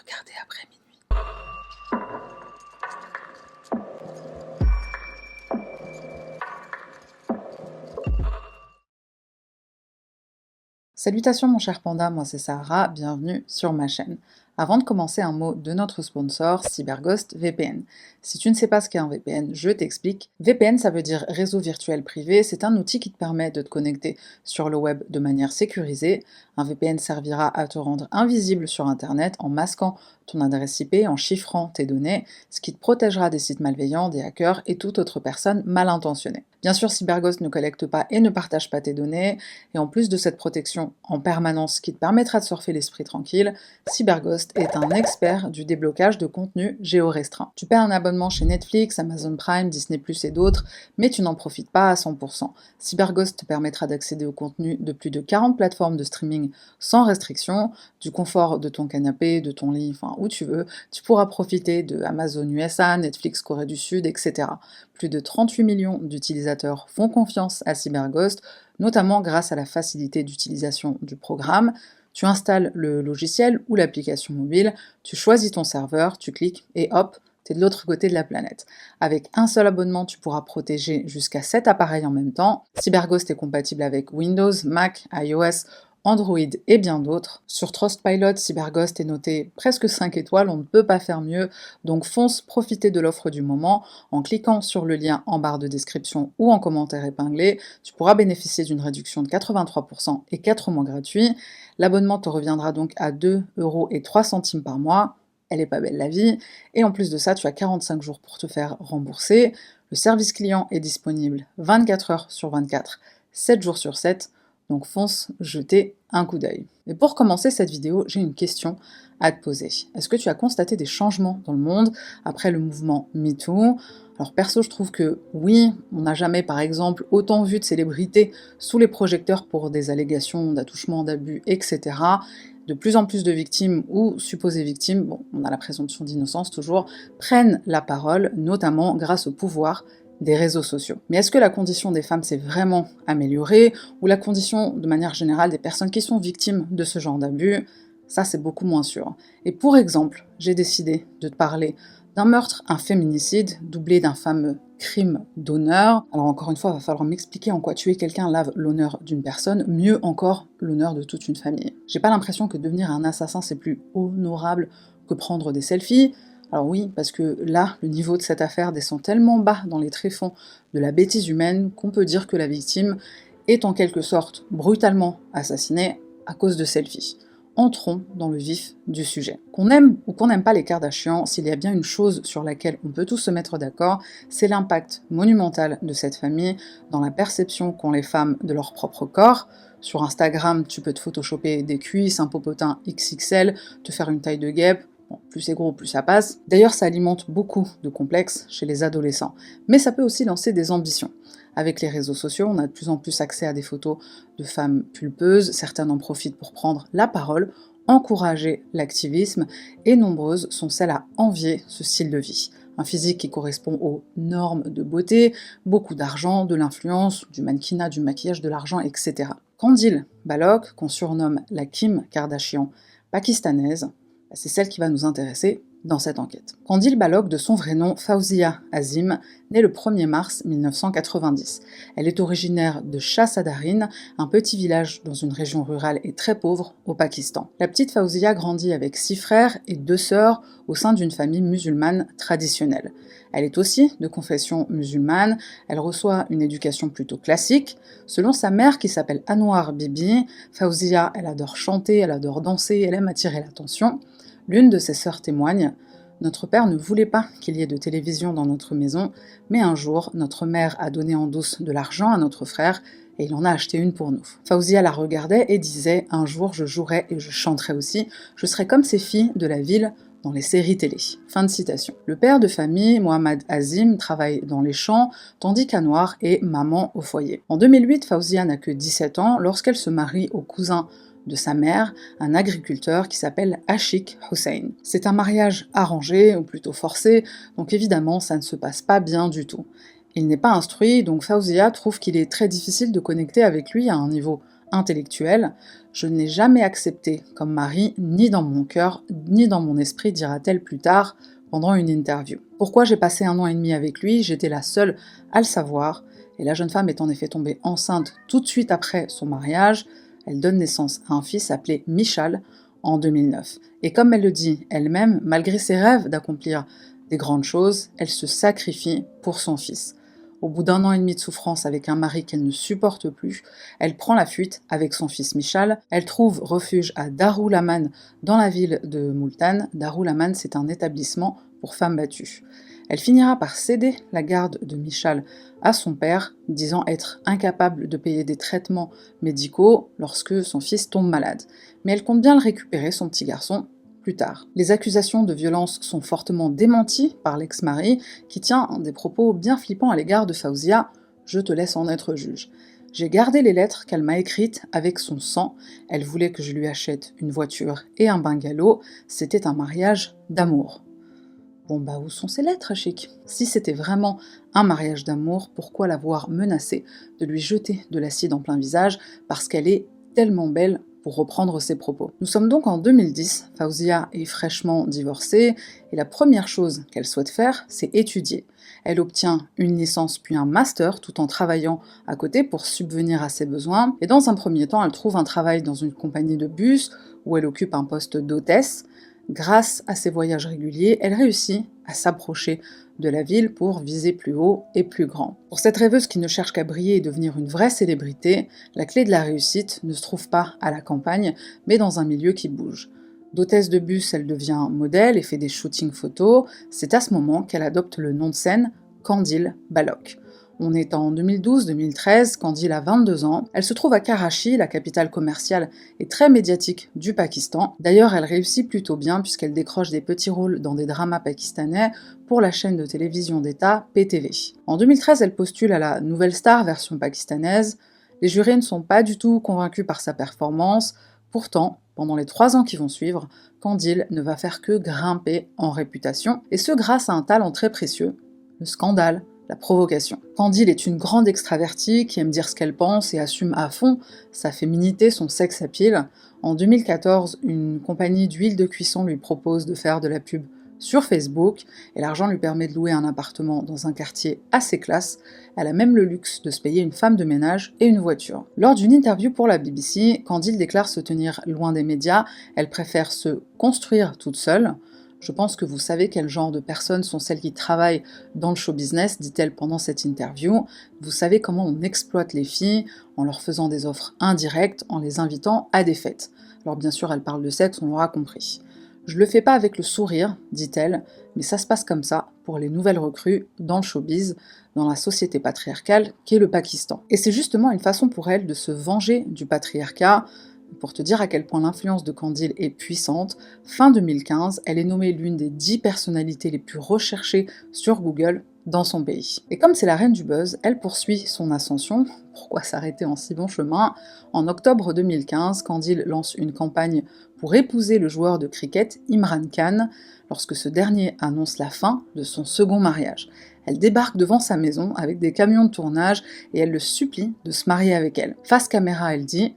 regarder après minuit. Salutations mon cher panda, moi c'est Sarah, bienvenue sur ma chaîne. Avant de commencer, un mot de notre sponsor, CyberGhost VPN. Si tu ne sais pas ce qu'est un VPN, je t'explique. VPN, ça veut dire réseau virtuel privé, c'est un outil qui te permet de te connecter sur le web de manière sécurisée. Un VPN servira à te rendre invisible sur Internet en masquant ton adresse IP, en chiffrant tes données, ce qui te protégera des sites malveillants, des hackers et toute autre personne mal intentionnée. Bien sûr, CyberGhost ne collecte pas et ne partage pas tes données, et en plus de cette protection en permanence qui te permettra de surfer l'esprit tranquille, CyberGhost est un expert du déblocage de contenu géorestreint. Tu paies un abonnement chez Netflix, Amazon Prime, Disney+, et d'autres, mais tu n'en profites pas à 100%. CyberGhost te permettra d'accéder au contenu de plus de 40 plateformes de streaming sans restriction, du confort de ton canapé, de ton lit, enfin où tu veux. Tu pourras profiter de Amazon USA, Netflix Corée du Sud, etc. Plus de 38 millions d'utilisateurs font confiance à CyberGhost, notamment grâce à la facilité d'utilisation du programme. Tu installes le logiciel ou l'application mobile, tu choisis ton serveur, tu cliques et hop, t'es de l'autre côté de la planète. Avec un seul abonnement, tu pourras protéger jusqu'à 7 appareils en même temps. CyberGhost est compatible avec Windows, Mac, iOS, Android et bien d'autres. Sur Trustpilot, CyberGhost est noté presque 5 étoiles, on ne peut pas faire mieux, donc fonce profiter de l'offre du moment. En cliquant sur le lien en barre de description ou en commentaire épinglé, tu pourras bénéficier d'une réduction de 83% et 4 mois gratuits. L'abonnement te reviendra donc à 2,03 € par mois. Elle est pas belle la vie, et en plus de ça, tu as 45 jours pour te faire rembourser. Le service client est disponible 24 heures sur 24, 7 jours sur 7, donc fonce jeter un coup d'œil. Et pour commencer cette vidéo, j'ai une question à te poser. Est-ce que tu as constaté des changements dans le monde après le mouvement MeToo ? Alors perso, je trouve que oui, on n'a jamais par exemple autant vu de célébrités sous les projecteurs pour des allégations d'attouchement, d'abus, etc. De plus en plus de victimes ou supposées victimes, bon, on a la présomption d'innocence toujours, prennent la parole, notamment grâce au pouvoir des réseaux sociaux. Mais est-ce que la condition des femmes s'est vraiment améliorée, ou la condition de manière générale des personnes qui sont victimes de ce genre d'abus? Ça, c'est beaucoup moins sûr. Et pour exemple, j'ai décidé de te parler d'un meurtre, un féminicide, doublé d'un fameux crime d'honneur. Alors encore une fois, il va falloir m'expliquer en quoi tuer quelqu'un lave l'honneur d'une personne, mieux encore l'honneur de toute une famille. J'ai pas l'impression que devenir un assassin c'est plus honorable que prendre des selfies. Alors oui, parce que là, le niveau de cette affaire descend tellement bas dans les tréfonds de la bêtise humaine qu'on peut dire que la victime est en quelque sorte brutalement assassinée à cause de selfies. Entrons dans le vif du sujet. Qu'on aime ou qu'on n'aime pas les Kardashians, s'il y a bien une chose sur laquelle on peut tous se mettre d'accord, c'est l'impact monumental de cette famille dans la perception qu'ont les femmes de leur propre corps. Sur Instagram, tu peux te photoshopper des cuisses, un popotin XXL, te faire une taille de guêpe. Bon, plus c'est gros, plus ça passe. D'ailleurs, ça alimente beaucoup de complexes chez les adolescents. Mais ça peut aussi lancer des ambitions. Avec les réseaux sociaux, on a de plus en plus accès à des photos de femmes pulpeuses, certaines en profitent pour prendre la parole, encourager l'activisme, et nombreuses sont celles à envier ce style de vie. Un physique qui correspond aux normes de beauté, beaucoup d'argent, de l'influence, du mannequinat, du maquillage, de l'argent, etc. Qandil Balogh, qu'on surnomme la Kim Kardashian pakistanaise, c'est celle qui va nous intéresser dans cette enquête. Qandil Balogh, de son vrai nom Fawzia Azim, née le 1er mars 1990. Elle est originaire de Shah Sadarin, un petit village dans une région rurale et très pauvre au Pakistan. La petite Fawzia grandit avec 6 frères et 2 sœurs au sein d'une famille musulmane traditionnelle. Elle est aussi de confession musulmane, elle reçoit une éducation plutôt classique. Selon sa mère qui s'appelle Anwar Bibi, Fawzia, elle adore chanter, elle adore danser, elle aime attirer l'attention. L'une de ses sœurs témoigne « Notre père ne voulait pas qu'il y ait de télévision dans notre maison, mais un jour, notre mère a donné en douce de l'argent à notre frère et il en a acheté une pour nous. » Fawzia la regardait et disait « Un jour, je jouerai et je chanterai aussi. Je serai comme ces filles de la ville dans les séries télé. » Fin de citation. Le père de famille, Mohammad Azim, travaille dans les champs, tandis qu'Anwar est maman au foyer. En 2008, Fawzia n'a que 17 ans lorsqu'elle se marie au cousin de sa mère, un agriculteur qui s'appelle Ashik Hussein. C'est un mariage arrangé, ou plutôt forcé, donc évidemment ça ne se passe pas bien du tout. Il n'est pas instruit, donc Fawzia trouve qu'il est très difficile de connecter avec lui à un niveau intellectuelle. Je ne l'ai jamais accepté comme mari, ni dans mon cœur, ni dans mon esprit, dira-t-elle plus tard pendant une interview. Pourquoi j'ai passé 1 an et demi avec lui? J'étais la seule à le savoir, et la jeune femme est en effet tombée enceinte tout de suite après son mariage. Elle donne naissance à un fils appelé Michal en 2009. Et comme elle le dit elle-même, malgré ses rêves d'accomplir des grandes choses, elle se sacrifie pour son fils. Au bout d'1 an et demi de souffrance avec un mari qu'elle ne supporte plus, elle prend la fuite avec son fils Michal. Elle trouve refuge à Darul Aman dans la ville de Multan. Darul Aman, c'est un établissement pour femmes battues. Elle finira par céder la garde de Michal à son père, disant être incapable de payer des traitements médicaux lorsque son fils tombe malade. Mais elle compte bien le récupérer, son petit garçon, plus tard. Les accusations de violence sont fortement démenties par l'ex-mari, qui tient des propos bien flippants à l'égard de Fawzia. Je te laisse en être juge. J'ai gardé les lettres qu'elle m'a écrites avec son sang. Elle voulait que je lui achète une voiture et un bungalow. C'était un mariage d'amour. Bon bah où sont ces lettres, chic? Si c'était vraiment un mariage d'amour, pourquoi l'avoir menacée de lui jeter de l'acide en plein visage parce qu'elle est tellement belle, pour reprendre ses propos. Nous sommes donc en 2010, Fawzia est fraîchement divorcée, et la première chose qu'elle souhaite faire, c'est étudier. Elle obtient une licence puis un master, tout en travaillant à côté pour subvenir à ses besoins, et dans un premier temps, elle trouve un travail dans une compagnie de bus, où elle occupe un poste d'hôtesse. Grâce à ses voyages réguliers, elle réussit à s'approcher de la ville pour viser plus haut et plus grand. Pour cette rêveuse qui ne cherche qu'à briller et devenir une vraie célébrité, la clé de la réussite ne se trouve pas à la campagne, mais dans un milieu qui bouge. D'hôtesse de bus, elle devient modèle et fait des shootings photos. C'est à ce moment qu'elle adopte le nom de scène Qandil Balok. On est en 2012-2013, Qandil a 22 ans. Elle se trouve à Karachi, la capitale commerciale et très médiatique du Pakistan. D'ailleurs, elle réussit plutôt bien puisqu'elle décroche des petits rôles dans des dramas pakistanais pour la chaîne de télévision d'État PTV. En 2013, elle postule à la Nouvelle Star version pakistanaise. Les jurés ne sont pas du tout convaincus par sa performance. Pourtant, pendant les 3 ans qui vont suivre, Qandil ne va faire que grimper en réputation, et ce grâce à un talent très précieux, le scandale, la provocation. Qandil est une grande extravertie qui aime dire ce qu'elle pense et assume à fond sa féminité, son sex appeal. En 2014, une compagnie d'huile de cuisson lui propose de faire de la pub sur Facebook, et l'argent lui permet de louer un appartement dans un quartier assez classe. Elle a même le luxe de se payer une femme de ménage et une voiture. Lors d'une interview pour la BBC, Qandil déclare se tenir loin des médias, elle préfère se construire toute seule. Je pense que vous savez quel genre de personnes sont celles qui travaillent dans le show business, dit-elle pendant cette interview. Vous savez comment on exploite les filles en leur faisant des offres indirectes, en les invitant à des fêtes. Alors bien sûr, elle parle de sexe, on l'aura compris. Je le fais pas avec le sourire, dit-elle, mais ça se passe comme ça pour les nouvelles recrues dans le showbiz, dans la société patriarcale qu'est le Pakistan. Et c'est justement une façon pour elle de se venger du patriarcat. Pour te dire à quel point l'influence de Qandil est puissante, fin 2015, elle est nommée l'une des 10 personnalités les plus recherchées sur Google dans son pays. Et comme c'est la reine du buzz, elle poursuit son ascension. Pourquoi s'arrêter en si bon chemin? En octobre 2015, Qandil lance une campagne pour épouser le joueur de cricket Imran Khan, lorsque ce dernier annonce la fin de son second mariage. Elle débarque devant sa maison avec des camions de tournage et elle le supplie de se marier avec elle. Face caméra, elle dit: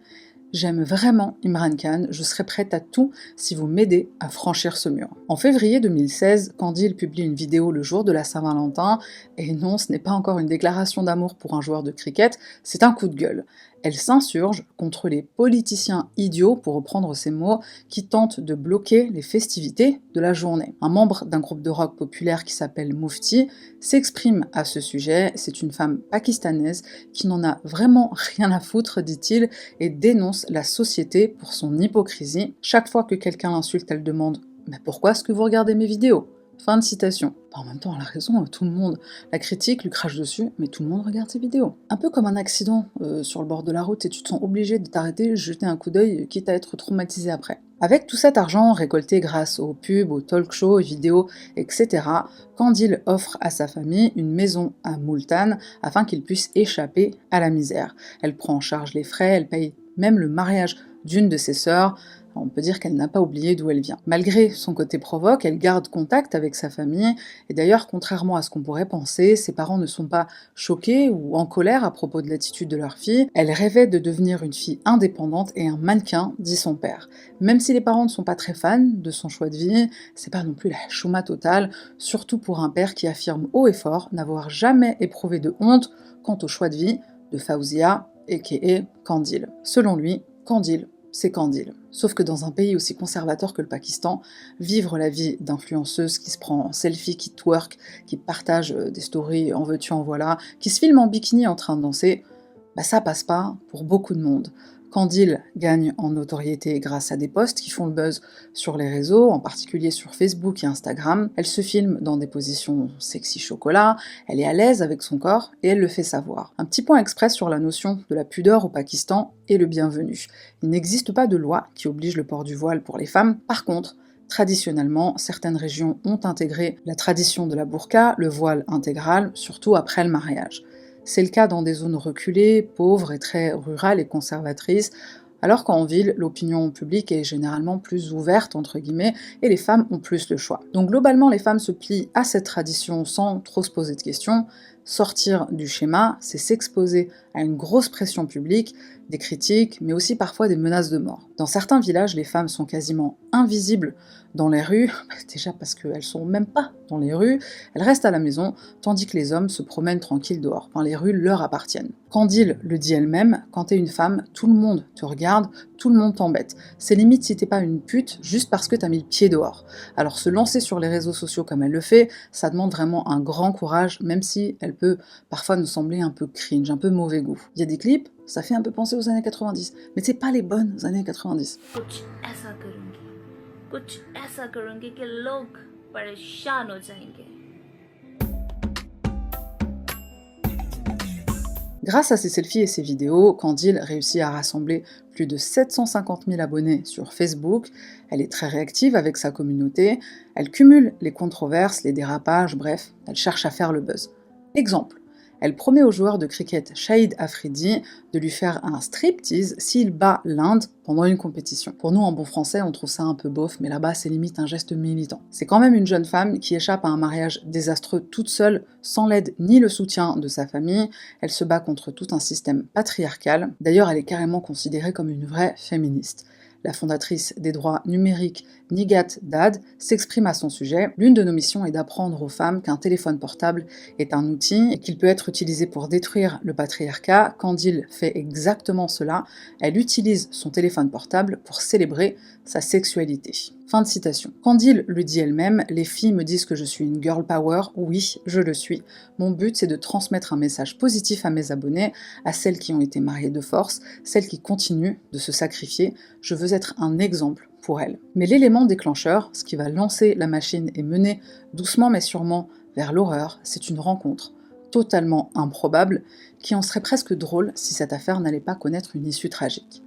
j'aime vraiment Imran Khan, je serai prête à tout si vous m'aidez à franchir ce mur. En février 2016, Qandil publie une vidéo le jour de la Saint-Valentin, et non, ce n'est pas encore une déclaration d'amour pour un joueur de cricket, c'est un coup de gueule. Elle s'insurge contre les politiciens idiots, pour reprendre ses mots, qui tentent de bloquer les festivités de la journée. Un membre d'un groupe de rock populaire qui s'appelle Mufti s'exprime à ce sujet. C'est une femme pakistanaise qui n'en a vraiment rien à foutre, dit-il, et dénonce la société pour son hypocrisie. Chaque fois que quelqu'un l'insulte, elle demande « Mais pourquoi est-ce que vous regardez mes vidéos ?» Fin de citation. En même temps, elle a raison, tout le monde la critique, lui crache dessus, mais tout le monde regarde ses vidéos. Un peu comme un accident sur le bord de la route et tu te sens obligé de t'arrêter, jeter un coup d'œil, quitte à être traumatisé après. Avec tout cet argent récolté grâce aux pubs, aux talk shows, aux vidéos, etc., Qandil offre à sa famille une maison à Multan afin qu'ils puissent échapper à la misère. Elle prend en charge les frais, elle paye même le mariage d'une de ses sœurs. On peut dire qu'elle n'a pas oublié d'où elle vient. Malgré son côté provoque, elle garde contact avec sa famille, et d'ailleurs, contrairement à ce qu'on pourrait penser, ses parents ne sont pas choqués ou en colère à propos de l'attitude de leur fille. Elle rêvait de devenir une fille indépendante et un mannequin, dit son père. Même si les parents ne sont pas très fans de son choix de vie, c'est pas non plus la chouma totale, surtout pour un père qui affirme haut et fort n'avoir jamais éprouvé de honte quant au choix de vie de Fawzia, a.k.a. Qandil. Selon lui, Qandil, c'est Qandil. Sauf que dans un pays aussi conservateur que le Pakistan, vivre la vie d'influenceuse qui se prend en selfie, qui twerk, qui partage des stories en veux-tu en voilà, qui se filme en bikini en train de danser, bah ça passe pas pour beaucoup de monde. Qandil gagne en notoriété grâce à des posts qui font le buzz sur les réseaux, en particulier sur Facebook et Instagram. Elle se filme dans des positions sexy chocolat, elle est à l'aise avec son corps et elle le fait savoir. Un petit point express sur la notion de la pudeur au Pakistan est le bienvenu. Il n'existe pas de loi qui oblige le port du voile pour les femmes. Par contre, traditionnellement, certaines régions ont intégré la tradition de la burqa, le voile intégral, surtout après le mariage. C'est le cas dans des zones reculées, pauvres et très rurales et conservatrices, alors qu'en ville, l'opinion publique est généralement plus ouverte, entre guillemets, et les femmes ont plus le choix. Donc globalement, les femmes se plient à cette tradition sans trop se poser de questions. Sortir du schéma, c'est s'exposer à une grosse pression publique, des critiques, mais aussi parfois des menaces de mort. Dans certains villages, les femmes sont quasiment invisibles dans les rues, déjà parce qu'elles sont même pas dans les rues, elles restent à la maison, tandis que les hommes se promènent tranquilles dehors. Enfin, les rues leur appartiennent. Qandil le dit elle-même, quand t'es une femme, tout le monde te regarde, tout le monde t'embête. C'est limite si t'es pas une pute, juste parce que t'as mis le pied dehors. Alors se lancer sur les réseaux sociaux comme elle le fait, ça demande vraiment un grand courage, même si elle peut parfois nous sembler un peu cringe, un peu mauvais goût. Il y a des clips, ça fait un peu penser aux années 90, mais c'est pas les bonnes années 90. कुछ ऐसा करूंगी कि लोग परेशान हो जाएंगे. Grâce à ses selfies et ses vidéos, Qandil réussit à rassembler plus de 750 000 abonnés sur Facebook. Elle est très réactive avec sa communauté, elle cumule les controverses, les dérapages, bref, elle cherche à faire le buzz. Exemple. Elle promet au joueur de cricket Shahid Afridi de lui faire un striptease s'il bat l'Inde pendant une compétition. Pour nous, en bon français, on trouve ça un peu bof, mais là-bas, c'est limite un geste militant. C'est quand même une jeune femme qui échappe à un mariage désastreux toute seule, sans l'aide ni le soutien de sa famille. Elle se bat contre tout un système patriarcal. D'ailleurs, elle est carrément considérée comme une vraie féministe. La fondatrice des droits numériques, Nigat Dad, s'exprime à son sujet. L'une de nos missions est d'apprendre aux femmes qu'un téléphone portable est un outil et qu'il peut être utilisé pour détruire le patriarcat. Qandil fait exactement cela. Elle utilise son téléphone portable pour célébrer sa sexualité. Fin de citation. Qandil le dit elle-même, les filles me disent que je suis une girl power, oui, je le suis. Mon but, c'est de transmettre un message positif à mes abonnés, à celles qui ont été mariées de force, celles qui continuent de se sacrifier. Je veux être un exemple pour elles. Mais l'élément déclencheur, ce qui va lancer la machine et mener doucement mais sûrement vers l'horreur, c'est une rencontre totalement improbable qui en serait presque drôle si cette affaire n'allait pas connaître une issue tragique.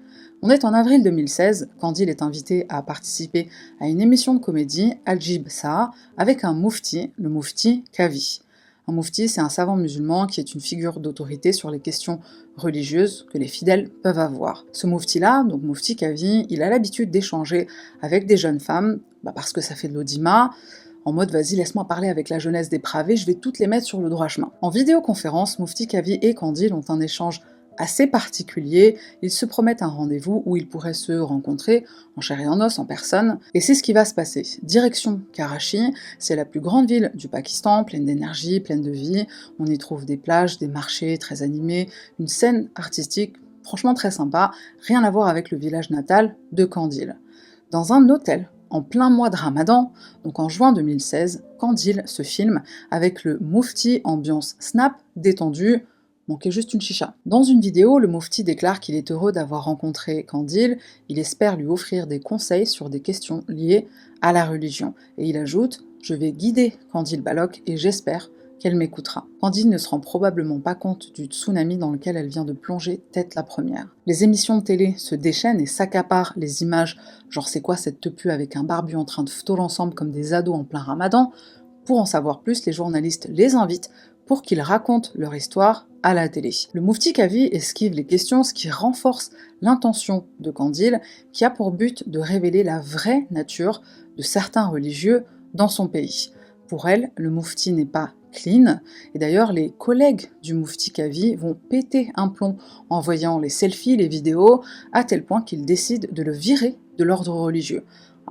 On est en avril 2016, Qandil est invité à participer à une émission de comédie, Aljib Saa, avec un moufti, le moufti Kavi. Un moufti, c'est un savant musulman qui est une figure d'autorité sur les questions religieuses que les fidèles peuvent avoir. Ce moufti-là, donc moufti Kavi, il a l'habitude d'échanger avec des jeunes femmes, parce que ça fait de l'audima, en mode vas-y laisse-moi parler avec la jeunesse dépravée, je vais toutes les mettre sur le droit chemin. En vidéoconférence, moufti Kavi et Qandil ont un échange assez particulier, ils se promettent un rendez-vous où ils pourraient se rencontrer en chair et en os, en personne, et c'est ce qui va se passer. Direction Karachi, c'est la plus grande ville du Pakistan, pleine d'énergie, pleine de vie, on y trouve des plages, des marchés très animés, une scène artistique franchement très sympa, rien à voir avec le village natal de Qandil. Dans un hôtel, en plein mois de Ramadan, donc en juin 2016, Qandil se filme avec le moufti ambiance snap, détendu, manquait juste une chicha. Dans une vidéo, le moufti déclare qu'il est heureux d'avoir rencontré Qandil, il espère lui offrir des conseils sur des questions liées à la religion. Et il ajoute « Je vais guider Qandil Balok et j'espère qu'elle m'écoutera ». Qandil ne se rend probablement pas compte du tsunami dans lequel elle vient de plonger tête la première. Les émissions de télé se déchaînent et s'accaparent les images, genre c'est quoi cette tepu avec un barbu en train de ftoler ensemble comme des ados en plein Ramadan. Pour en savoir plus, les journalistes les invitent pour qu'ils racontent leur histoire à la télé. Le Mufti Kavi esquive les questions, ce qui renforce l'intention de Kandil, qui a pour but de révéler la vraie nature de certains religieux dans son pays. Pour elle, le Mufti n'est pas clean, et d'ailleurs les collègues du Mufti Kavi vont péter un plomb en voyant les selfies, les vidéos, à tel point qu'ils décident de le virer de l'ordre religieux.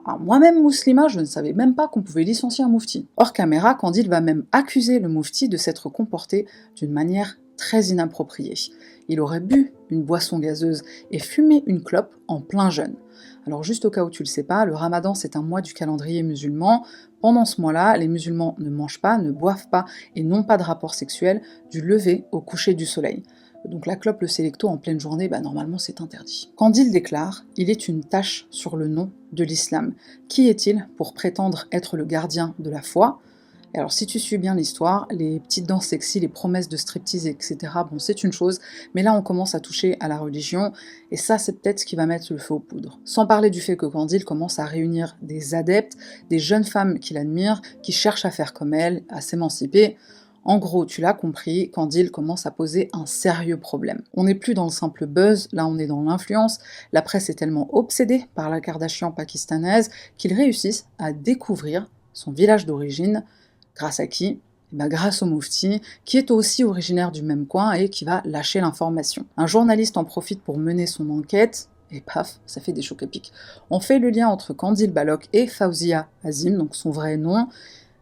Alors, moi-même musulmane, je ne savais même pas qu'on pouvait licencier un Mufti. Hors caméra, Kandil va même accuser le Mufti de s'être comporté d'une manière très inappropriée. Il aurait bu une boisson gazeuse et fumé une clope en plein jeûne. Alors juste au cas où tu le sais pas, le Ramadan c'est un mois du calendrier musulman. Pendant ce mois-là, les musulmans ne mangent pas, ne boivent pas et n'ont pas de rapport sexuel du lever au coucher du soleil. Donc la clope, le sélecto en pleine journée, normalement c'est interdit. Kandil déclare « Il est une tache sur le nom de l'islam. Qui est-il pour prétendre être le gardien de la foi ?» Et alors si tu suis bien l'histoire, les petites danses sexy, les promesses de striptease, etc., bon c'est une chose, mais là on commence à toucher à la religion, et ça c'est peut-être ce qui va mettre le feu aux poudres. Sans parler du fait que Kandil commence à réunir des adeptes, des jeunes femmes qu'il admire, qui cherchent à faire comme elle, à s'émanciper. En gros, tu l'as compris, Kandil commence à poser un sérieux problème. On n'est plus dans le simple buzz, là on est dans l'influence. La presse est tellement obsédée par la Kardashian pakistanaise qu'ils réussissent à découvrir son village d'origine. Grâce à qui ? Grâce au Mufti, qui est aussi originaire du même coin et qui va lâcher l'information. Un journaliste en profite pour mener son enquête, et paf, ça fait des chocs épiques. On fait le lien entre Kandil Balok et Fawzia Azim, donc son vrai nom,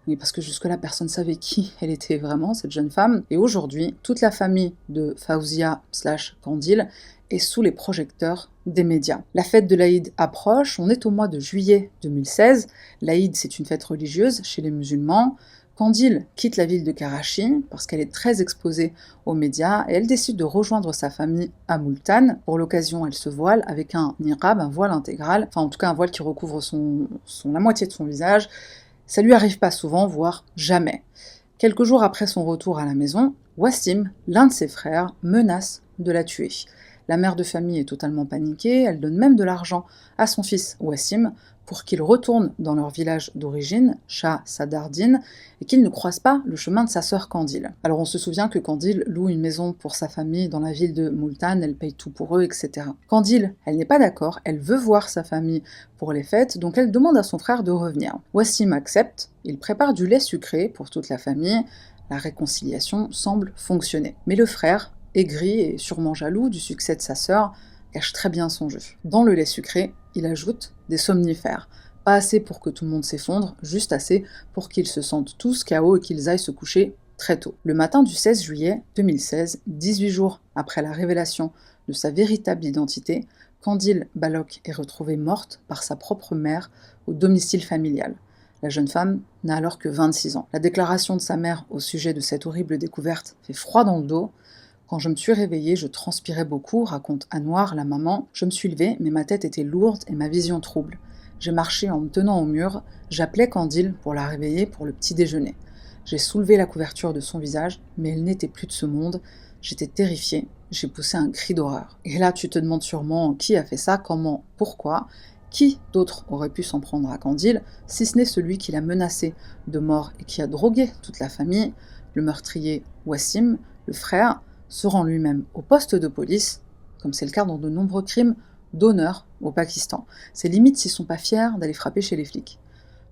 mais parce que jusque-là, personne ne savait qui elle était vraiment, cette jeune femme. Et aujourd'hui, toute la famille de Fawzia/Kandil est sous les projecteurs des médias. La fête de l'Aïd approche, on est au mois de juillet 2016. L'Aïd, c'est une fête religieuse chez les musulmans. Kandil quitte la ville de Karachi parce qu'elle est très exposée aux médias et elle décide de rejoindre sa famille à Multan. Pour l'occasion, elle se voile avec un niqab, un voile intégral, enfin en tout cas un voile qui recouvre la moitié de son visage. Ça lui arrive pas souvent, voire jamais. Quelques jours après son retour à la maison, Wassim, l'un de ses frères, menace de la tuer. La mère de famille est totalement paniquée, elle donne même de l'argent à son fils Wassim pour qu'il retourne dans leur village d'origine, Shah Sadardine, et qu'il ne croise pas le chemin de sa sœur Kandil. Alors on se souvient que Kandil loue une maison pour sa famille dans la ville de Multan, elle paye tout pour eux, etc. Kandil, elle n'est pas d'accord, elle veut voir sa famille pour les fêtes, donc elle demande à son frère de revenir. Wassim accepte, il prépare du lait sucré pour toute la famille, la réconciliation semble fonctionner. Mais le frère, aigri et sûrement jaloux du succès de sa sœur, cache très bien son jeu. Dans le lait sucré, il ajoute des somnifères. Pas assez pour que tout le monde s'effondre, juste assez pour qu'ils se sentent tous KO et qu'ils aillent se coucher très tôt. Le matin du 16 juillet 2016, 18 jours après la révélation de sa véritable identité, Kandil Balok est retrouvée morte par sa propre mère au domicile familial. La jeune femme n'a alors que 26 ans. La déclaration de sa mère au sujet de cette horrible découverte fait froid dans le dos. Quand je me suis réveillée, je transpirais beaucoup, raconte Anouar, la maman. Je me suis levée, mais ma tête était lourde et ma vision trouble. J'ai marché en me tenant au mur, j'appelais Kandil pour la réveiller pour le petit déjeuner. J'ai soulevé la couverture de son visage, mais elle n'était plus de ce monde. J'étais terrifiée, j'ai poussé un cri d'horreur. Et là, tu te demandes sûrement qui a fait ça, comment, pourquoi. Qui d'autre aurait pu s'en prendre à Kandil, si ce n'est celui qui l'a menacé de mort et qui a drogué toute la famille, le meurtrier Wassim, le frère, se rend lui-même au poste de police, comme c'est le cas dans de nombreux crimes d'honneur au Pakistan. C'est limite s'ils sont pas fiers d'aller frapper chez les flics.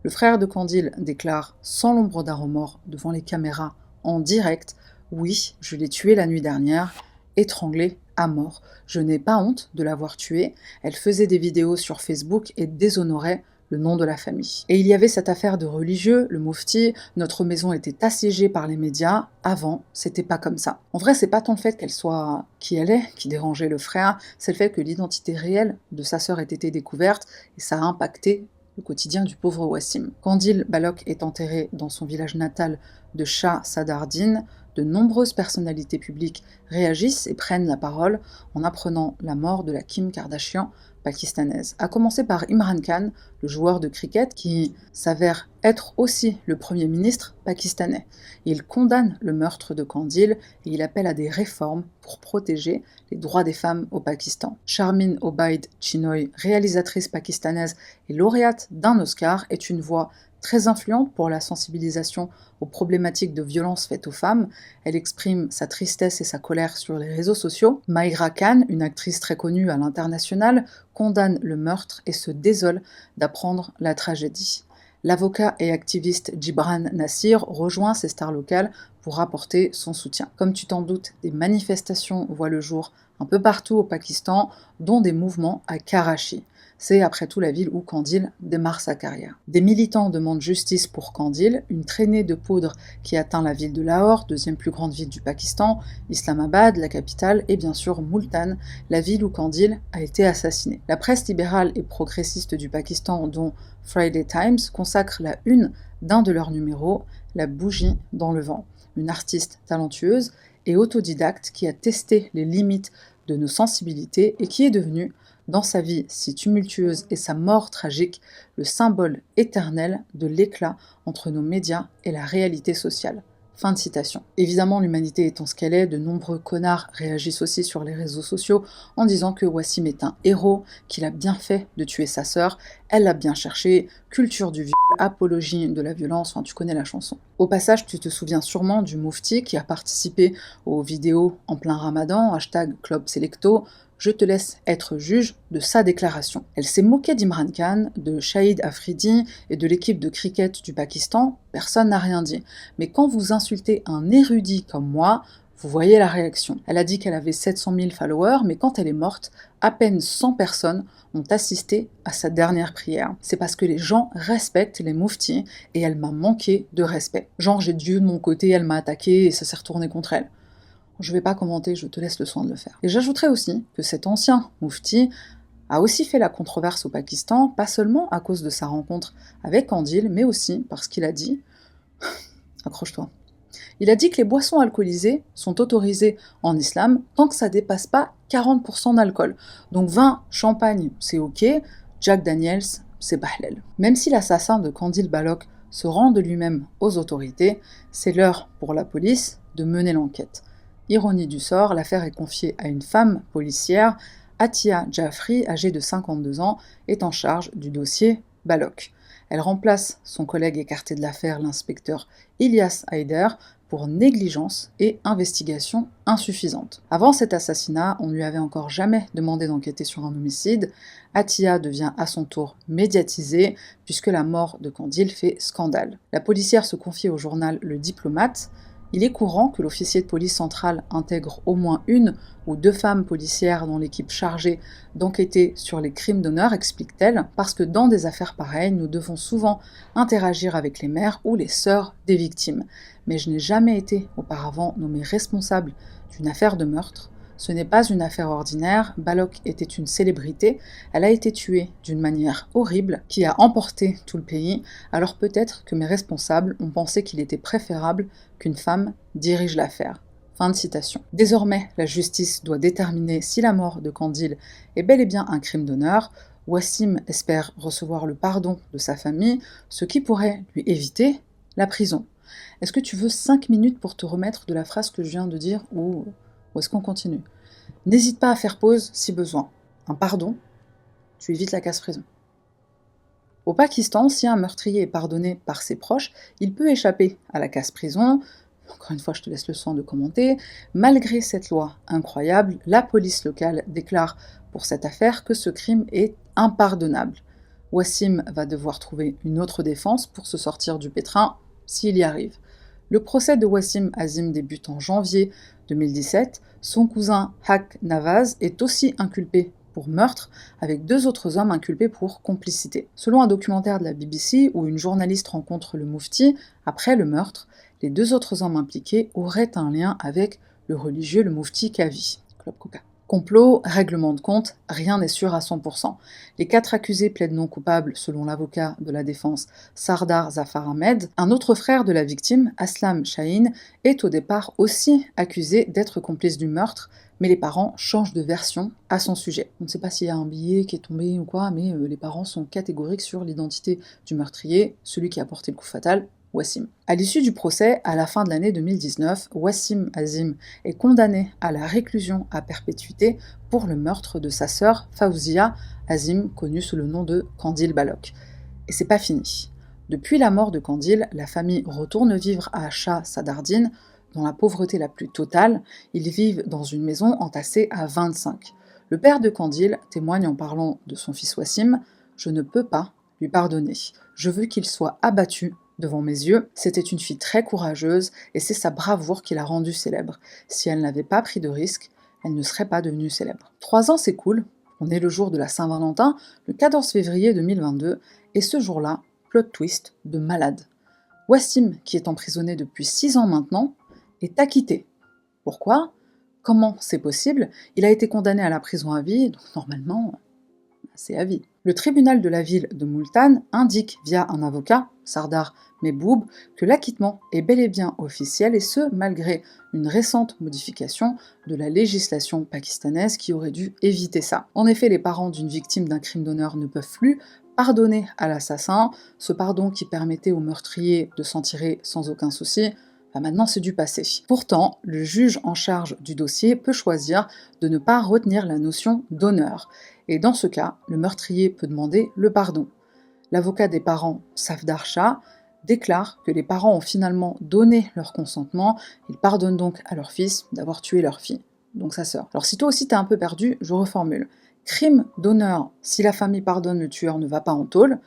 Le frère de Kandil déclare sans l'ombre d'un remords devant les caméras en direct « Oui, je l'ai tuée la nuit dernière, étranglée à mort. Je n'ai pas honte de l'avoir tuée. Elle faisait des vidéos sur Facebook et déshonorait le nom de la famille. » Et il y avait cette affaire de religieux, le Mufti, notre maison était assiégée par les médias. Avant, c'était pas comme ça. En vrai, c'est pas tant le fait qu'elle soit qui elle est qui dérangeait le frère, c'est le fait que l'identité réelle de sa sœur ait été découverte et ça a impacté le quotidien du pauvre Wassim. Kandil Balok est enterré dans son village natal de Shah Sadardine. De nombreuses personnalités publiques réagissent et prennent la parole en apprenant la mort de la Kim Kardashian pakistanaise. À commencer par Imran Khan, le joueur de cricket qui s'avère être aussi le Premier ministre pakistanais. Il condamne le meurtre de Kandil et il appelle à des réformes pour protéger les droits des femmes au Pakistan. Charmin Obaid Chinoy, réalisatrice pakistanaise et lauréate d'un Oscar, est une voix très influente pour la sensibilisation aux problématiques de violence faites aux femmes. Elle exprime sa tristesse et sa colère sur les réseaux sociaux. Maïra Khan, une actrice très connue à l'international, condamne le meurtre et se désole d'apprendre la tragédie. L'avocat et activiste Gibran Nassir rejoint ces stars locales pour apporter son soutien. Comme tu t'en doutes, des manifestations voient le jour un peu partout au Pakistan, dont des mouvements à Karachi. C'est après tout la ville où Kandil démarre sa carrière. Des militants demandent justice pour Kandil, une traînée de poudre qui atteint la ville de Lahore, deuxième plus grande ville du Pakistan, Islamabad, la capitale, et bien sûr Multan, la ville où Kandil a été assassiné. La presse libérale et progressiste du Pakistan, dont Friday Times, consacre la une d'un de leurs numéros, La bougie dans le vent, une artiste talentueuse et autodidacte qui a testé les limites de nos sensibilités et qui est devenue, dans sa vie si tumultueuse et sa mort tragique, le symbole éternel de l'éclat entre nos médias et la réalité sociale. Fin de citation. Évidemment, l'humanité étant ce qu'elle est, de nombreux connards réagissent aussi sur les réseaux sociaux en disant que Wassim est un héros, qu'il a bien fait de tuer sa sœur, elle l'a bien cherché, culture du viol, apologie de la violence, enfin tu connais la chanson. Au passage, tu te souviens sûrement du Moufti qui a participé aux vidéos en plein ramadan, #Club Selecto. Je te laisse être juge de sa déclaration. Elle s'est moquée d'Imran Khan, de Shahid Afridi et de l'équipe de cricket du Pakistan, personne n'a rien dit. Mais quand vous insultez un érudit comme moi, vous voyez la réaction. Elle a dit qu'elle avait 700 000 followers, mais quand elle est morte, à peine 100 personnes ont assisté à sa dernière prière. C'est parce que les gens respectent les mouftis et elle m'a manqué de respect. Genre j'ai Dieu de mon côté, elle m'a attaqué et ça s'est retourné contre elle. Je ne vais pas commenter, je te laisse le soin de le faire. Et j'ajouterai aussi que cet ancien moufti a aussi fait la controverse au Pakistan, pas seulement à cause de sa rencontre avec Kandil, mais aussi parce qu'il a dit, accroche-toi, il a dit que les boissons alcoolisées sont autorisées en islam tant que ça dépasse pas 40% d'alcool. Donc vin, champagne, c'est ok, Jack Daniels, c'est bahlel. Même si l'assassin de Kandil Balok se rend de lui-même aux autorités, c'est l'heure pour la police de mener l'enquête. Ironie du sort, l'affaire est confiée à une femme policière, Atia Jaffri, âgée de 52 ans, est en charge du dossier Balok. Elle remplace son collègue écarté de l'affaire, l'inspecteur Ilyas Haider, pour négligence et investigation insuffisante. Avant cet assassinat, on ne lui avait encore jamais demandé d'enquêter sur un homicide. Atia devient à son tour médiatisée, puisque la mort de Kandil fait scandale. La policière se confie au journal Le Diplomate. Il est courant que l'officier de police centrale intègre au moins une ou deux femmes policières dans l'équipe chargée d'enquêter sur les crimes d'honneur, explique-t-elle, parce que dans des affaires pareilles, nous devons souvent interagir avec les mères ou les sœurs des victimes. Mais je n'ai jamais été auparavant nommée responsable d'une affaire de meurtre. Ce n'est pas une affaire ordinaire, Balok était une célébrité, elle a été tuée d'une manière horrible qui a emporté tout le pays, alors peut-être que mes responsables ont pensé qu'il était préférable qu'une femme dirige l'affaire. Fin de citation. Désormais, la justice doit déterminer si la mort de Kandil est bel et bien un crime d'honneur. Wassim espère recevoir le pardon de sa famille, ce qui pourrait lui éviter la prison. Est-ce que tu veux 5 minutes pour te remettre de la phrase que je viens de dire ou est-ce qu'on continue? N'hésite pas à faire pause si besoin. Un pardon, tu évites la casse-prison. Au Pakistan, si un meurtrier est pardonné par ses proches, il peut échapper à la casse-prison. Encore une fois, je te laisse le soin de commenter. Malgré cette loi incroyable, la police locale déclare pour cette affaire que ce crime est impardonnable. Wassim va devoir trouver une autre défense pour se sortir du pétrin, s'il y arrive. Le procès de Wassim Azim débute en janvier 2017. Son cousin Haq Nawaz est aussi inculpé pour meurtre, avec 2 autres hommes inculpés pour complicité. Selon un documentaire de la BBC où une journaliste rencontre le Moufti, après le meurtre, les 2 autres hommes impliqués auraient un lien avec le religieux, le Moufti Kavi. Club Coca. Complot, règlement de compte, rien n'est sûr à 100%. Les 4 accusés plaident non coupables selon l'avocat de la défense Sardar Zafar Ahmed. Un autre frère de la victime, Aslam Shaheen, est au départ aussi accusé d'être complice du meurtre, mais les parents changent de version à son sujet. On ne sait pas s'il y a un billet qui est tombé ou quoi, mais les parents sont catégoriques sur l'identité du meurtrier, celui qui a porté le coup fatal, Wassim. À l'issue du procès, à la fin de l'année 2019, Wassim Azim est condamné à la réclusion à perpétuité pour le meurtre de sa sœur Fawzia Azim, connue sous le nom de Kandil Balok. Et c'est pas fini. Depuis la mort de Kandil, la famille retourne vivre à Shah Sadardine, dans la pauvreté la plus totale. Ils vivent dans une maison entassée à 25. Le père de Kandil témoigne en parlant de son fils Wassim: « Je ne peux pas lui pardonner. Je veux qu'il soit abattu devant mes yeux. C'était une fille très courageuse et c'est sa bravoure qui l'a rendue célèbre. Si elle n'avait pas pris de risque, elle ne serait pas devenue célèbre. » 3 ans s'écoulent, on est le jour de la Saint-Valentin, le 14 février 2022, et ce jour-là, plot twist de malade. Wassim, qui est emprisonné depuis 6 ans maintenant, est acquitté. Pourquoi? Comment c'est possible? Il a été condamné à la prison à vie, donc normalement, c'est à vie. Le tribunal de la ville de Multan indique via un avocat, Sardar Mehboob, que l'acquittement est bel et bien officiel, et ce, malgré une récente modification de la législation pakistanaise qui aurait dû éviter ça. En effet, les parents d'une victime d'un crime d'honneur ne peuvent plus pardonner à l'assassin, ce pardon qui permettait au meurtrier de s'en tirer sans aucun souci. Maintenant, c'est du passé. Pourtant, le juge en charge du dossier peut choisir de ne pas retenir la notion d'honneur. Et dans ce cas, le meurtrier peut demander le pardon. L'avocat des parents, Safdar Shah, déclare que les parents ont finalement donné leur consentement. Ils pardonnent donc à leur fils d'avoir tué leur fille, donc sa sœur. Alors si toi aussi t'es un peu perdu, je reformule. Crime d'honneur, si la famille pardonne, le tueur ne va pas en tôle.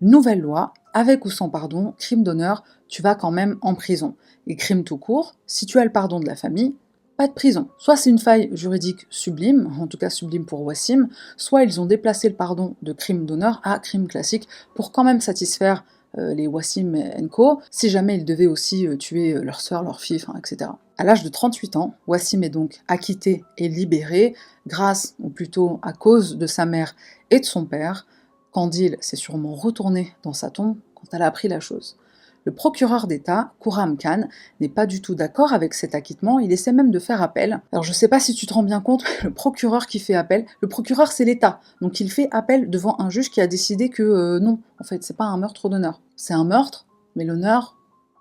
Nouvelle loi, avec ou sans pardon, crime d'honneur, tu vas quand même en prison. Et crime tout court, si tu as le pardon de la famille, pas de prison. Soit c'est une faille juridique sublime, en tout cas sublime pour Wassim, soit ils ont déplacé le pardon de crime d'honneur à crime classique pour quand même satisfaire les Wassim & Co, si jamais ils devaient aussi tuer leur sœur, leur fille, etc. À l'âge de 38 ans, Wassim est donc acquitté et libéré, grâce, ou plutôt à cause de sa mère et de son père. Kandil s'est sûrement retourné dans sa tombe quand elle a appris la chose. Le procureur d'État, Khurram Khan, n'est pas du tout d'accord avec cet acquittement, il essaie même de faire appel. Alors je sais pas si tu te rends bien compte, le procureur qui fait appel, le procureur c'est l'État, donc il fait appel devant un juge qui a décidé que non, en fait c'est pas un meurtre d'honneur. C'est un meurtre, mais l'honneur,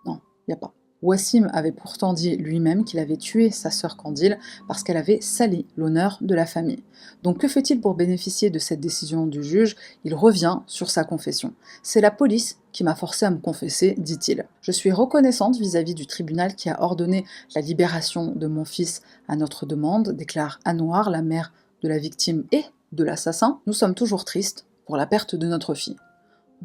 non, y a pas. Wassim avait pourtant dit lui-même qu'il avait tué sa sœur Kandil parce qu'elle avait sali l'honneur de la famille. Donc que fait-il pour bénéficier de cette décision du juge? Il revient sur sa confession. C'est la police qui m'a forcé à me confesser, dit-il. Je suis reconnaissante vis-à-vis du tribunal qui a ordonné la libération de mon fils à notre demande, déclare Anouar, la mère de la victime et de l'assassin. Nous sommes toujours tristes pour la perte de notre fille.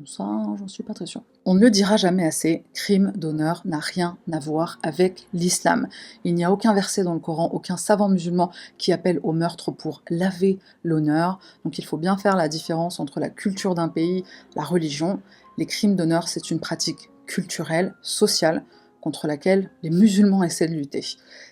Ça, j'en suis pas très sûre. On ne le dira jamais assez, crime d'honneur n'a rien à voir avec l'islam. Il n'y a aucun verset dans le Coran, aucun savant musulman qui appelle au meurtre pour laver l'honneur. Donc il faut bien faire la différence entre la culture d'un pays, la religion. Les crimes d'honneur, c'est une pratique culturelle, sociale, contre laquelle les musulmans essaient de lutter.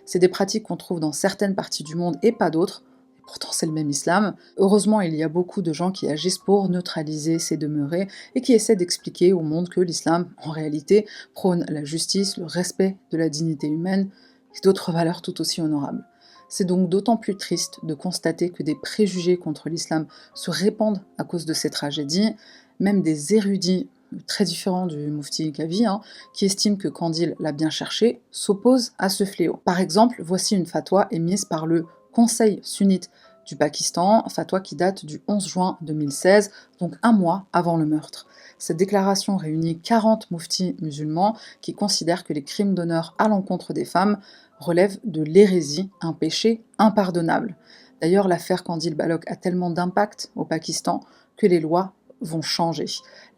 C'est des pratiques qu'on trouve dans certaines parties du monde et pas d'autres. Pourtant, c'est le même islam. Heureusement, il y a beaucoup de gens qui agissent pour neutraliser ces demeurés et qui essaient d'expliquer au monde que l'islam, en réalité, prône la justice, le respect de la dignité humaine et d'autres valeurs tout aussi honorables. C'est donc d'autant plus triste de constater que des préjugés contre l'islam se répandent à cause de ces tragédies. Même des érudits très différents du Mufti Kavi, qui estiment que Kandil l'a bien cherché, s'opposent à ce fléau. Par exemple, voici une fatwa émise par le Conseil sunnite du Pakistan, fatwa qui date du 11 juin 2016, donc un mois avant le meurtre. Cette déclaration réunit 40 muftis musulmans qui considèrent que les crimes d'honneur à l'encontre des femmes relèvent de l'hérésie, un péché impardonnable. D'ailleurs, l'affaire Kandil Balok a tellement d'impact au Pakistan que les lois vont changer.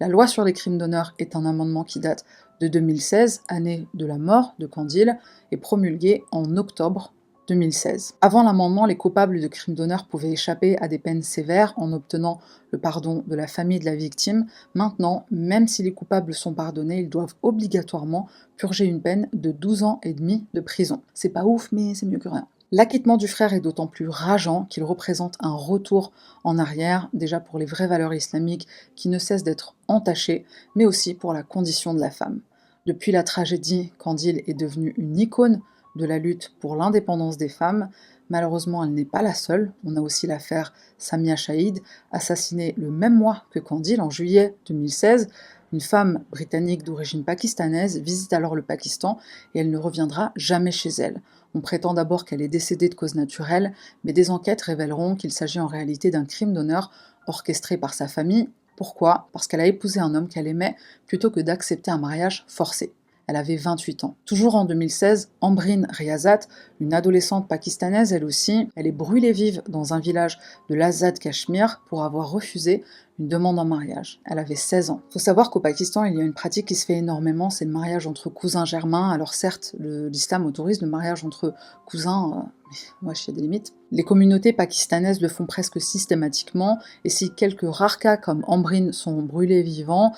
La loi sur les crimes d'honneur est un amendement qui date de 2016, année de la mort de Kandil, et promulgué en octobre 2016. Avant l'amendement, les coupables de crimes d'honneur pouvaient échapper à des peines sévères en obtenant le pardon de la famille de la victime. Maintenant, même si les coupables sont pardonnés, ils doivent obligatoirement purger une peine de 12 ans et demi de prison. C'est pas ouf, mais c'est mieux que rien. L'acquittement du frère est d'autant plus rageant qu'il représente un retour en arrière, déjà pour les vraies valeurs islamiques qui ne cessent d'être entachées, mais aussi pour la condition de la femme. Depuis la tragédie, Qandil est devenue une icône de la lutte pour l'indépendance des femmes. Malheureusement, elle n'est pas la seule. On a aussi l'affaire Samia Chahid, assassinée le même mois que Qandil, en juillet 2016. Une femme britannique d'origine pakistanaise visite alors le Pakistan et elle ne reviendra jamais chez elle. On prétend d'abord qu'elle est décédée de cause naturelle, mais des enquêtes révéleront qu'il s'agit en réalité d'un crime d'honneur orchestré par sa famille. Pourquoi? Parce qu'elle a épousé un homme qu'elle aimait plutôt que d'accepter un mariage forcé. Elle avait 28 ans. Toujours en 2016, Ambreen Riazat, une adolescente pakistanaise elle aussi, elle est brûlée vive dans un village de l'Azad Cachemire pour avoir refusé une demande en mariage. Elle avait 16 ans. Il faut savoir qu'au Pakistan, il y a une pratique qui se fait énormément, c'est le mariage entre cousins germains. Alors certes, l'islam autorise le mariage entre cousins, mais il y a des limites. Les communautés pakistanaises le font presque systématiquement, et si quelques rares cas comme Ambreen sont brûlés vivants,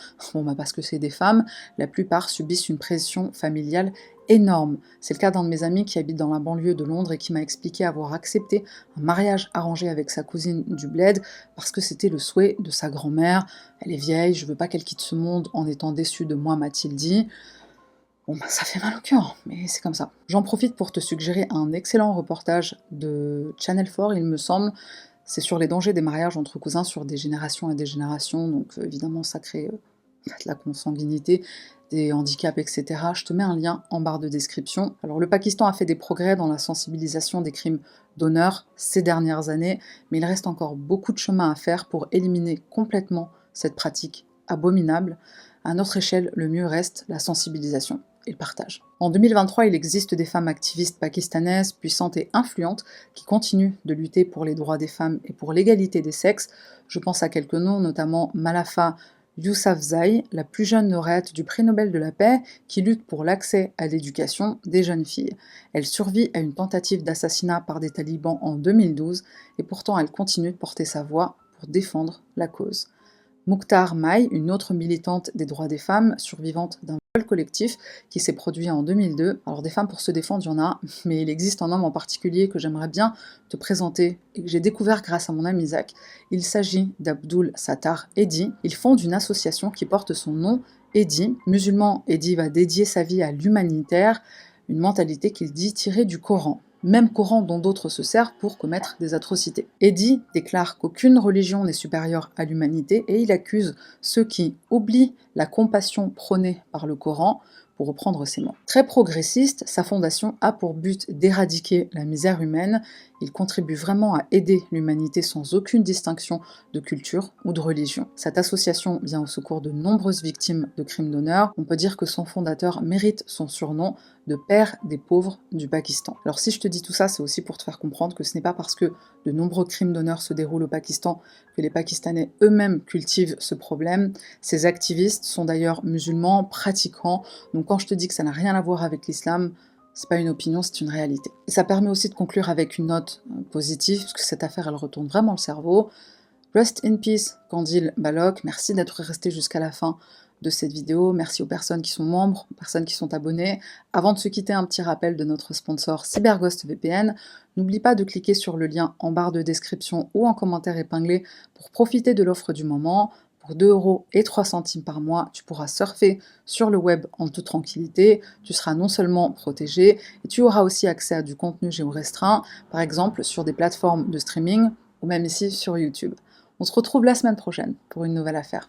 parce que c'est des femmes, la plupart subissent une pression familiale énorme. C'est le cas d'un de mes amis qui habite dans la banlieue de Londres et qui m'a expliqué avoir accepté un mariage arrangé avec sa cousine du bled parce que c'était le souhait de sa grand-mère. Elle est vieille, je veux pas qu'elle quitte ce monde en étant déçue de moi, m'a-t-il dit. Ça fait mal au cœur, mais c'est comme ça. J'en profite pour te suggérer un excellent reportage de Channel 4, il me semble. C'est sur les dangers des mariages entre cousins sur des générations et des générations, donc évidemment ça crée de la consanguinité, des handicaps, etc. Je te mets un lien en barre de description. Alors le Pakistan a fait des progrès dans la sensibilisation des crimes d'honneur ces dernières années, mais il reste encore beaucoup de chemin à faire pour éliminer complètement cette pratique abominable. À notre échelle, le mieux reste la sensibilisation et le partage. En 2023, il existe des femmes activistes pakistanaises puissantes et influentes qui continuent de lutter pour les droits des femmes et pour l'égalité des sexes. Je pense à quelques noms, notamment Malafa Yousafzai, la plus jeune lauréate du prix Nobel de la paix, qui lutte pour l'accès à l'éducation des jeunes filles. Elle survit à une tentative d'assassinat par des talibans en 2012, et pourtant elle continue de porter sa voix pour défendre la cause. Mukhtar Mai, une autre militante des droits des femmes, survivante d'un viol collectif qui s'est produit en 2002. Alors des femmes pour se défendre, il y en a, mais il existe un homme en particulier que j'aimerais bien te présenter et que j'ai découvert grâce à mon ami Isaac. Il s'agit d'Abdul Sattar Edhi. Il fonde une association qui porte son nom, Edhi. Musulman, Edhi va dédier sa vie à l'humanitaire, une mentalité qu'il dit tirée du Coran. Même Coran dont d'autres se servent pour commettre des atrocités. Edhi déclare qu'aucune religion n'est supérieure à l'humanité et il accuse ceux qui oublient la compassion prônée par le Coran, pour reprendre ses mots. Très progressiste, sa fondation a pour but d'éradiquer la misère humaine. Il contribue vraiment à aider l'humanité sans aucune distinction de culture ou de religion. Cette association vient au secours de nombreuses victimes de crimes d'honneur. On peut dire que son fondateur mérite son surnom de père des pauvres du Pakistan. Alors si je te dis tout ça, c'est aussi pour te faire comprendre que ce n'est pas parce que de nombreux crimes d'honneur se déroulent au Pakistan que les Pakistanais eux-mêmes cultivent ce problème. Ces activistes sont d'ailleurs musulmans, pratiquants, donc quand je te dis que ça n'a rien à voir avec l'islam, c'est pas une opinion, c'est une réalité. Et ça permet aussi de conclure avec une note positive, parce que cette affaire, elle retourne vraiment le cerveau. Rest in peace, Qandil Balloch, merci d'être resté jusqu'à la fin de cette vidéo, merci aux personnes qui sont membres, aux personnes qui sont abonnées. Avant de se quitter, un petit rappel de notre sponsor CyberGhost VPN. N'oublie pas de cliquer sur le lien en barre de description ou en commentaire épinglé pour profiter de l'offre du moment. Pour 2,03 € par mois, tu pourras surfer sur le web en toute tranquillité, tu seras non seulement protégé, et tu auras aussi accès à du contenu géorestreint, par exemple sur des plateformes de streaming, ou même ici sur YouTube. On se retrouve la semaine prochaine pour une nouvelle affaire.